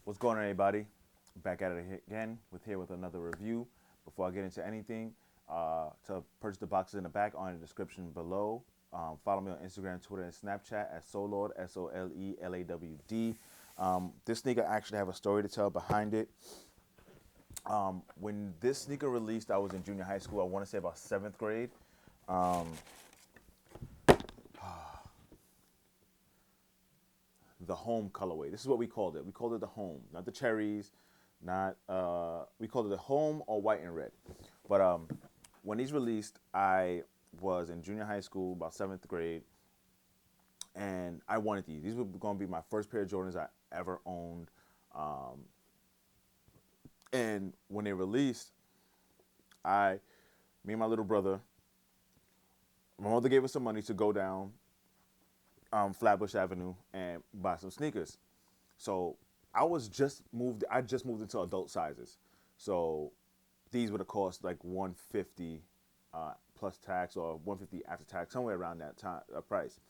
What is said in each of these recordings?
What's going on, everybody? Back at it again with another review. Before I get into anything, to purchase the boxes in the back are in the description below. Follow me on Instagram, Twitter, and Snapchat at Solord, SOLELAWD. This sneaker actually have a story to tell behind it. When this sneaker released, I was in junior high school. I want to say about seventh grade. The home colorway. This is what we called it. We called it the home, not the cherries, not we called it the home or white and red. But when these released, I was in junior high school, about seventh grade, and I wanted these. These were going to be my first pair of Jordans I ever owned. Um, and when they released, I, me and my little brother, my mother gave us some money to go down Flatbush Avenue and buy some sneakers. So I just moved into adult sizes. So these would have cost like 150 plus tax or 150 after tax, somewhere around that time price.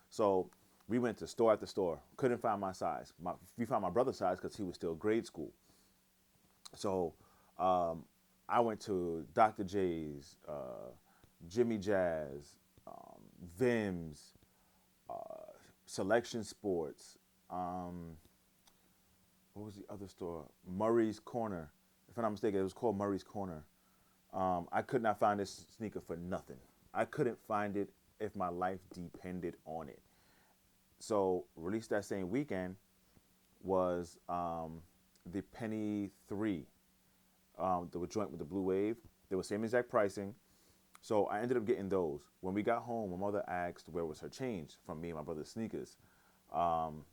So we went to store after store, couldn't find my size. We found my brother's size because he was still grade school. So um, I went to Dr. J's, Jimmy Jazz, Vim's, Selection Sports. Um, what was the other store? Murray's Corner. If I'm not mistaken, it was called Murray's Corner. I could not find this sneaker for nothing. I couldn't find it if my life depended on it. So released that same weekend was the Penny 3. They were joint with the Blue Wave. They were same exact pricing. So I ended up getting those. When we got home, my mother asked where was her change from me and my brother's sneakers. Um,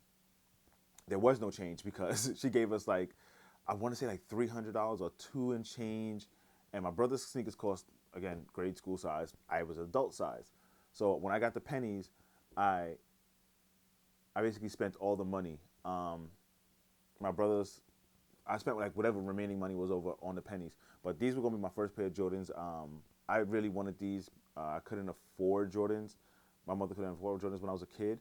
there was no change because she gave us like, I want to say like $300 or two and change, and my brother's sneakers cost, again, grade school size. I was adult size. So when I got the pennies, I I basically spent all the money. My brothers, I spent like whatever remaining money was over on the pennies. But these were gonna be my first pair of Jordans. I really wanted these. I couldn't afford Jordans. My mother couldn't afford Jordans when I was a kid.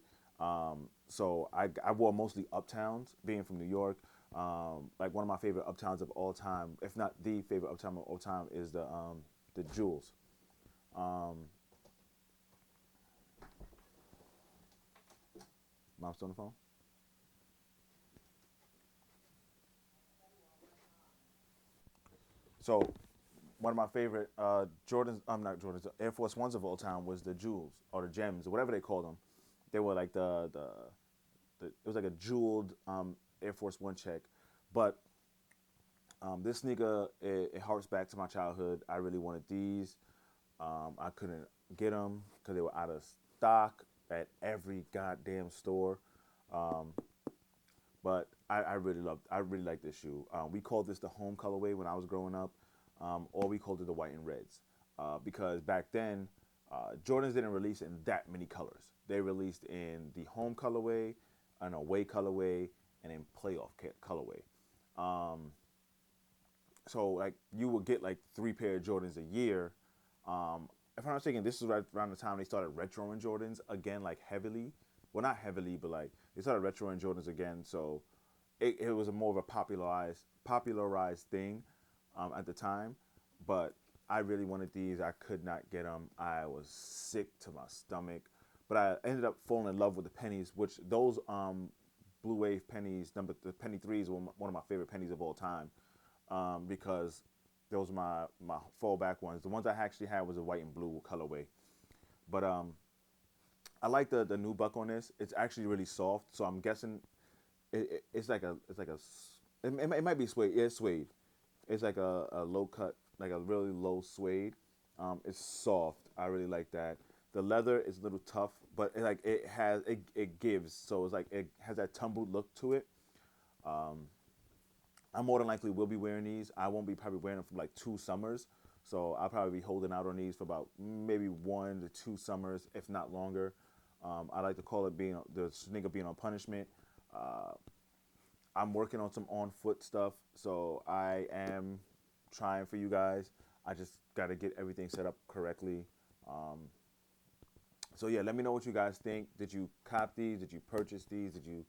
So I wore mostly Uptowns, being from New York. Like one of my favorite Uptowns of all time, if not the favorite Uptown of all time, is the Jewels. Um, Mom's still on the phone. So one of my favorite Jordans, I'm not Jordans, Air Force Ones of all time was the Jewels or the Gems or whatever they called them. They were like it was like a jeweled Air Force One check, but this sneaker it harks back to my childhood. I really wanted these. I couldn't get them because they were out of stock at every goddamn store. Um, but I really like this shoe. We called this the home colorway when I was growing up, or we called it the white and reds, because back then Jordans didn't release in that many colors. They released in the home colorway, an away colorway, and in playoff colorway. Um, so like you would get like three pair of Jordans a year. If I'm not mistaken, this is right around the time they started retroing Jordans again, like heavily. Well, not heavily, but like they started retroing Jordans again. So it was a more of a popularized thing at the time. But I really wanted these. I could not get them. I was sick to my stomach. But I ended up falling in love with the pennies, which those Blue Wave pennies, the penny threes, were one of my favorite pennies of all time, because those were my fallback ones. The ones I actually had was a white and blue colorway. But I like the new buck on this. It's actually really soft, so I'm guessing it's like it might be suede. Yeah, it's suede. It's like a low cut, like a really low suede. It's soft. I really like that. The leather is a little tough, but it gives. So it's like it has that tumbled look to it. Um, I more than likely will be wearing these. I won't be probably wearing them for like 2 summers. So I'll probably be holding out on these for about maybe 1 to 2 summers, if not longer. I like to call it being the sneaker being on punishment. Uh, I'm working on some on foot stuff, so I am trying for you guys. I just got to get everything set up correctly. Um, so yeah, let me know what you guys think. Did you cop these? Did you purchase these? Did you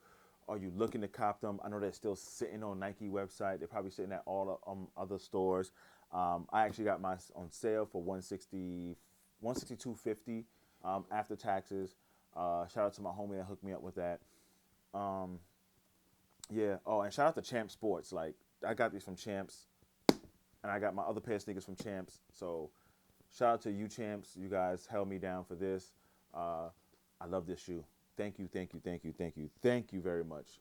Are you looking to cop them? I know they're still sitting on Nike website. They're probably sitting at all the other stores. I actually got mine on sale for 160, 162.50 after taxes. Shout out to my homie that hooked me up with that. Um, yeah. Oh, and shout out to Champ Sports. Like I got these from Champs, and I got my other pair of sneakers from Champs. So shout out to you, Champs. You guys held me down for this. I love this shoe. Thank you, thank you, thank you, thank you, thank you very much.